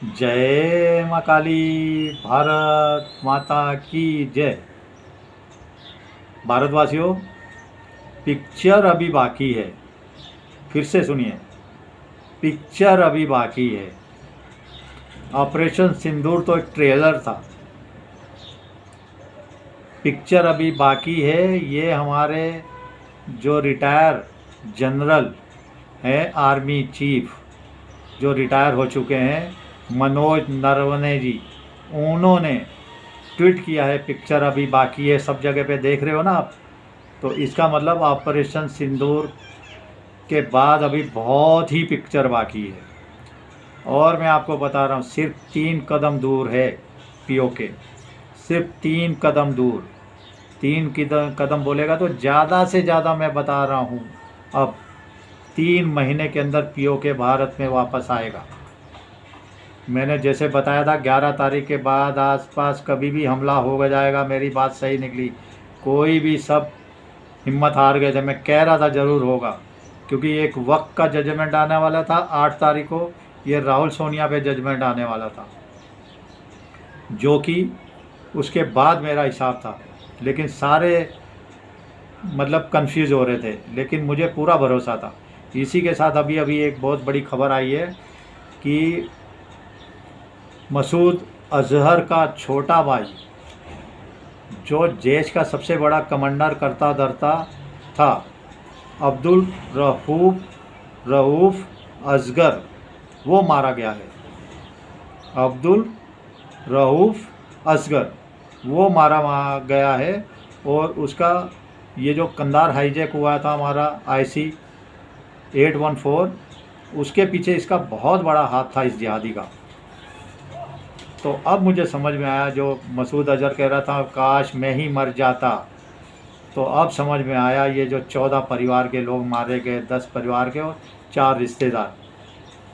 जय माँ काली। भारत माता की जय। भारतवासियों, पिक्चर अभी बाकी है। फिर से सुनिए, पिक्चर अभी बाकी है। ऑपरेशन सिंदूर तो एक ट्रेलर था, पिक्चर अभी बाकी है। ये हमारे जो रिटायर जनरल हैं, आर्मी चीफ जो रिटायर हो चुके हैं, मनोज नरवणे जी, उन्होंने ट्वीट किया है पिक्चर अभी बाकी है। सब जगह पे देख रहे हो ना आप। तो इसका मतलब ऑपरेशन सिंदूर के बाद अभी बहुत ही पिक्चर बाकी है। और मैं आपको बता रहा हूँ, सिर्फ 3 कदम दूर है पीओके, सिर्फ 3 कदम दूर। 3 कदम बोलेगा तो ज़्यादा से ज़्यादा मैं बता रहा हूँ, अब 3 महीने के अंदर पीओके भारत में वापस आएगा। मैंने जैसे बताया था 11 तारीख के बाद आसपास कभी भी हमला हो जाएगा। मेरी बात सही निकली। कोई भी सब हिम्मत हार गए थे। मैं कह रहा था ज़रूर होगा, क्योंकि एक वक्त का जजमेंट आने वाला था 8 तारीख को। ये राहुल सोनिया पे जजमेंट आने वाला था, जो कि उसके बाद मेरा हिसाब था। लेकिन सारे मतलब कंफ्यूज हो रहे थे, लेकिन मुझे पूरा भरोसा था। इसी के साथ अभी अभी एक बहुत बड़ी खबर आई है कि मसूद अजहर का छोटा भाई, जो देश का सबसे बड़ा कमांडर करता धरता था, अब्दुल रऊफ असगर, वो मारा गया है। अब्दुल रऊफ असगर वो मारा गया है। और उसका ये जो कंधार हाईजैक हुआ था हमारा IC-814, उसके पीछे इसका बहुत बड़ा हाथ था इस जिहादी का। तो अब मुझे समझ में आया, जो मसूद अजहर कह रहा था काश मैं ही मर जाता, तो अब समझ में आया ये जो 14 परिवार के लोग मारे गए, 10 परिवार के और 4 रिश्तेदार,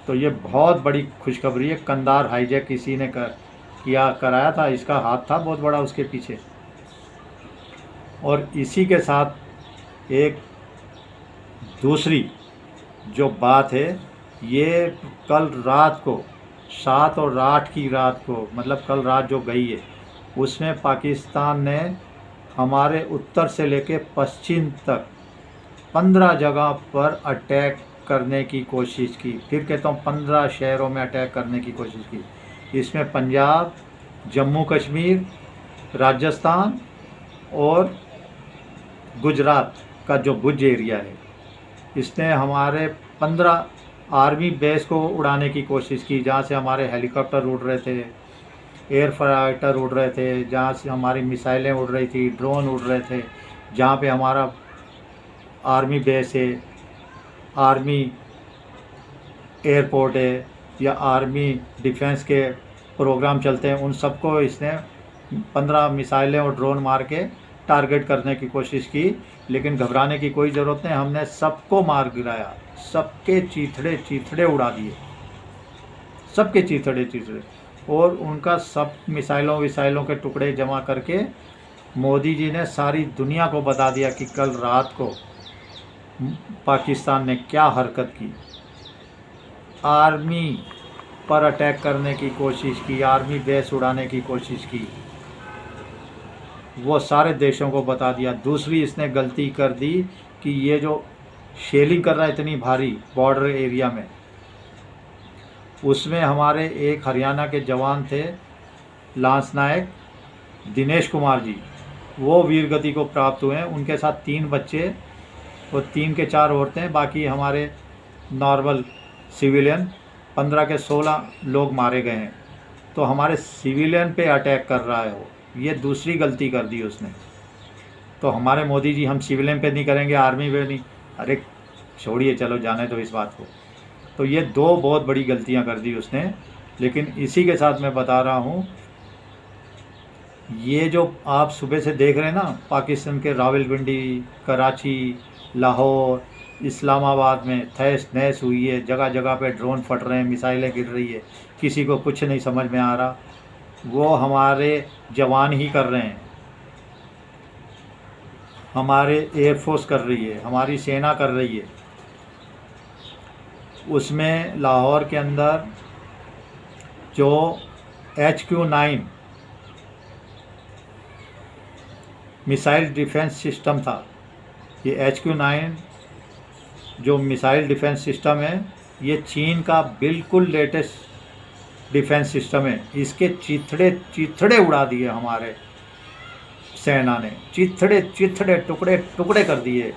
तो ये बहुत बड़ी खुशखबरी है। कंधार हाईजैक किसी ने कराया था, इसका हाथ था बहुत बड़ा उसके पीछे। और इसी के साथ एक दूसरी जो बात है, ये कल रात को 7 और 8 की रात को, मतलब कल रात जो गई है, उसमें पाकिस्तान ने हमारे उत्तर से लेके पश्चिम तक 15 जगह पर अटैक करने की कोशिश की। फिर कहता हूँ 15 शहरों में अटैक करने की कोशिश की। इसमें पंजाब, जम्मू कश्मीर, राजस्थान और गुजरात का जो भुज एरिया है, इसने हमारे 15 आर्मी बेस को उड़ाने की कोशिश की, जहाँ से हमारे हेलीकॉप्टर उड़ रहे थे, एयर फाइटर उड़ रहे थे, जहाँ से हमारी मिसाइलें उड़ रही थी, ड्रोन उड़ रहे थे, जहाँ पे हमारा आर्मी बेस है, आर्मी एयरपोर्ट है, या आर्मी डिफेंस के प्रोग्राम चलते हैं, उन सबको इसने 15 मिसाइलें और ड्रोन मार के टारगेट करने की कोशिश की। लेकिन घबराने की कोई ज़रूरत नहीं, हमने सबको मार गिराया, सबके चीथड़े चीथड़े उड़ा दिए, सबके चीथड़े चीथड़े। और उनका सब मिसाइलों के टुकड़े जमा करके मोदी जी ने सारी दुनिया को बता दिया कि कल रात को पाकिस्तान ने क्या हरकत की। आर्मी पर अटैक करने की कोशिश की, आर्मी बेस उड़ाने की कोशिश की, वो सारे देशों को बता दिया। दूसरी इसने गलती कर दी कि ये जो शेलिंग कर रहा है इतनी भारी बॉर्डर एरिया में, उसमें हमारे एक हरियाणा के जवान थे, लांस नायक दिनेश कुमार जी, वो वीर गति को प्राप्त हुए हैं। उनके साथ 3 बच्चे और 3 के 4 औरतें, बाकी हमारे नॉर्मल सिविलियन 15 के 16 लोग मारे गए हैं। तो हमारे सिविलियन पे अटैक कर रहा है वो, ये दूसरी गलती कर दी उसने। तो हमारे मोदी जी हम सिविलियन पे नहीं करेंगे, आर्मी पे नहीं, अरे छोड़िए, चलो जाने दो इस बात को। तो ये 2 बहुत बड़ी गलतियां कर दी उसने। लेकिन इसी के साथ मैं बता रहा हूँ, ये जो आप सुबह से देख रहे हैं ना, पाकिस्तान के रावलपिंडी, कराची, लाहौर, इस्लामाबाद में तहस नहस हुई है, जगह जगह पे ड्रोन फट रहे हैं, मिसाइलें गिर रही है, किसी को कुछ नहीं समझ में आ रहा। वो हमारे जवान ही कर रहे हैं, हमारे एयरफोर्स कर रही है, हमारी सेना कर रही है। उसमें लाहौर के अंदर जो HQ-9 मिसाइल डिफेंस सिस्टम था, ये HQ-9 जो मिसाइल डिफेंस सिस्टम है, ये चीन का बिल्कुल लेटेस्ट डिफेंस सिस्टम है। इसके चिथड़े चिथड़े उड़ा दिए हमारे सेना ने, चिथड़े चिथड़े टुकड़े टुकड़े कर दिए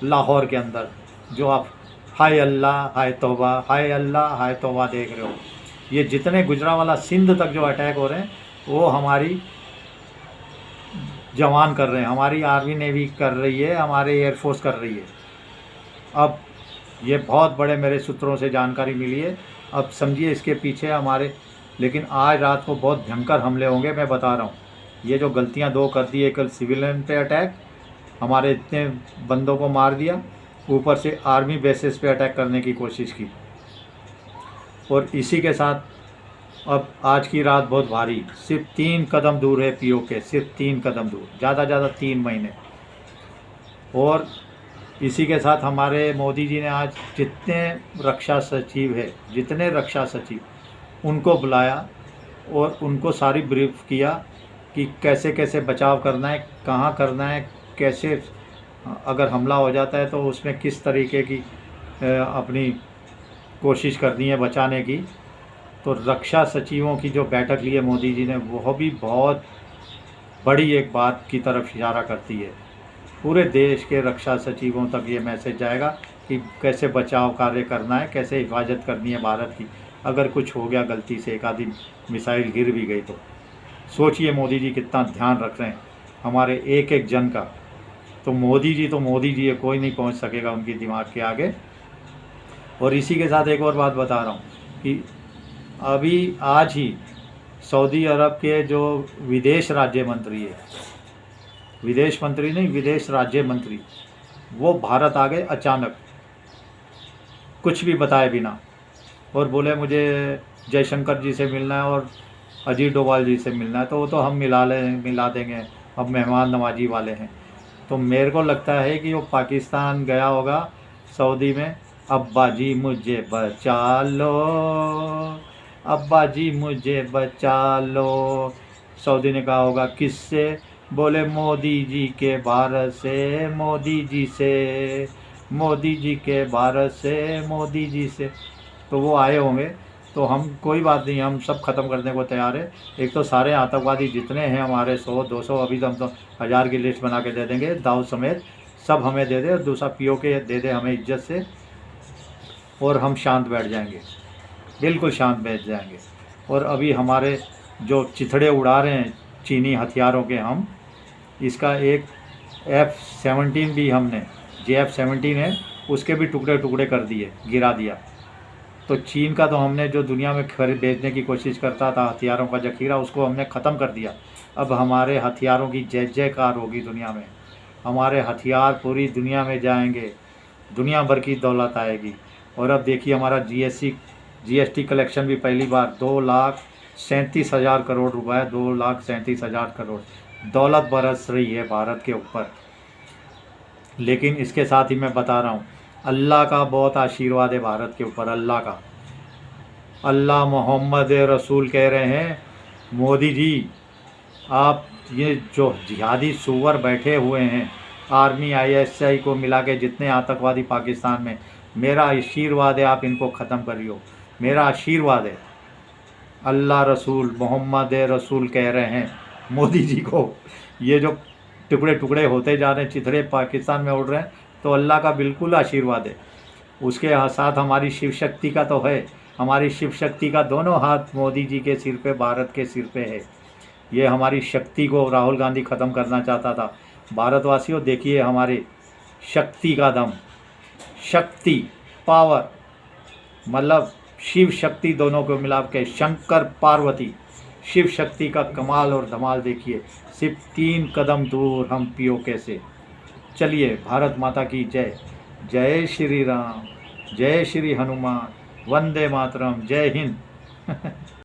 लाहौर के अंदर। जो आप हाय अल्लाह हाय तौबा, हाय अल्लाह हाय तौबा देख रहे हो, ये जितने गुजरांवाला सिंध तक जो अटैक हो रहे हैं वो हमारी जवान कर रहे हैं, हमारी आर्मी नेवी कर रही है, हमारे एयरफोर्स कर रही है। अब ये बहुत बड़े मेरे सूत्रों से जानकारी मिली है। अब समझिए इसके पीछे हमारे, लेकिन आज रात को बहुत भयंकर हमले होंगे, मैं बता रहा हूँ। ये जो गलतियाँ दो कर दी, कल सिविलियन पे अटैक, हमारे इतने बंदों को मार दिया, ऊपर से आर्मी बेसिस पे अटैक करने की कोशिश की। और इसी के साथ अब आज की रात बहुत भारी, सिर्फ 3 कदम दूर है POK, सिर्फ 3 कदम दूर, ज़्यादा 3 महीने। और इसी के साथ हमारे मोदी जी ने आज जितने रक्षा सचिव उनको बुलाया और उनको सारी ब्रीफ किया कि कैसे कैसे बचाव करना है, कहाँ करना है, कैसे अगर हमला हो जाता है तो उसमें किस तरीके की अपनी कोशिश करनी है बचाने की। तो रक्षा सचिवों की जो बैठक ली है मोदी जी ने, वह भी बहुत बड़ी एक बात की तरफ इशारा करती है। पूरे देश के रक्षा सचिवों तक ये मैसेज जाएगा कि कैसे बचाव कार्य करना है, कैसे हिफाजत करनी है भारत की। अगर कुछ हो गया गलती से, एक आधी मिसाइल गिर भी गई तो सोचिए मोदी जी कितना ध्यान रख रहे हैं हमारे एक एक जन का। तो मोदी जी है, कोई नहीं पहुंच सकेगा उनकी दिमाग के आगे। और इसी के साथ एक और बात बता रहा हूँ कि अभी आज ही सऊदी अरब के जो विदेश राज्य मंत्री है, विदेश मंत्री नहीं, विदेश राज्य मंत्री, वो भारत आ गए अचानक, कुछ भी बताए बिना, और बोले मुझे जयशंकर जी से मिलना है और अजीत डोभाल जी से मिलना है। तो वो तो हम मिला देंगे, अब मेहमान नवाजी वाले हैं। तो मेरे को लगता है कि वो पाकिस्तान गया होगा सऊदी में, अब्बा जी मुझे बचा लो, अब्बा जी मुझे बचा लो। सऊदी ने कहा होगा किससे, बोले मोदी जी के भारत से, मोदी जी से, मोदी जी के भारत से, मोदी जी से। तो वो आए होंगे। तो हम कोई बात नहीं, हम सब ख़त्म करने को तैयार है। एक तो सारे आतंकवादी जितने हैं हमारे 100-200, अभी तो हम तो 1000 की लिस्ट बना के दे देंगे, दाऊद समेत सब हमें दे दे, और दूसरा POK दे दे हमें इज्जत से, और हम शांत बैठ जाएंगे, बिल्कुल शांत बैठ जाएंगे। और अभी हमारे जो चिथड़े उड़ा रहे हैं चीनी हथियारों के, हम इसका एक F-17 भी हमने, JF-17 है, उसके भी टुकड़े टुकड़े कर दिए, गिरा दिया। तो चीन का तो हमने जो दुनिया में खरीद बेचने की कोशिश करता था हथियारों का जखीरा, उसको हमने ख़त्म कर दिया। अब हमारे हथियारों की जय जयकार होगी दुनिया में, हमारे हथियार पूरी दुनिया में जाएंगे, दुनिया भर की दौलत आएगी। और अब देखिए हमारा GST कलेक्शन भी पहली बार 2,37,000 करोड़ रुपए, 2,37,000 करोड़ दौलत बरस रही है भारत के ऊपर। लेकिन इसके साथ ही मैं बता रहा हूँ, अल्लाह का बहुत आशीर्वाद है भारत के ऊपर, अल्लाह का। अल्लाह मोहम्मद रसूल कह रहे हैं, मोदी जी आप ये जो जिहादी सुअर बैठे हुए हैं, आर्मी ISI को मिला के जितने आतंकवादी पाकिस्तान में, मेरा आशीर्वाद है आप इनको ख़त्म करियो, मेरा आशीर्वाद है। अल्लाह रसूल मोहम्मद रसूल कह रहे हैं मोदी जी को, ये जो टुकड़े टुकड़े होते जा रहे हैं, चिथड़े पाकिस्तान में उड़ रहे हैं, तो अल्लाह का बिल्कुल आशीर्वाद है। उसके साथ हमारी शिव शक्ति का तो है, हमारी शिव शक्ति का दोनों हाथ मोदी जी के सिर पे, भारत के सिर पे है। ये हमारी शक्ति को राहुल गांधी ख़त्म करना चाहता था। भारतवासियों देखिए हमारे शक्ति का दम, शक्ति पावर, मतलब शिव शक्ति दोनों को मिला के, शंकर पार्वती, शिव शक्ति का कमाल और धमाल देखिए। सिर्फ 3 कदम दूर हम POK से। चलिए, भारत माता की जय। जय श्री राम, जय श्री हनुमान, वंदे मातरम, जय हिंद।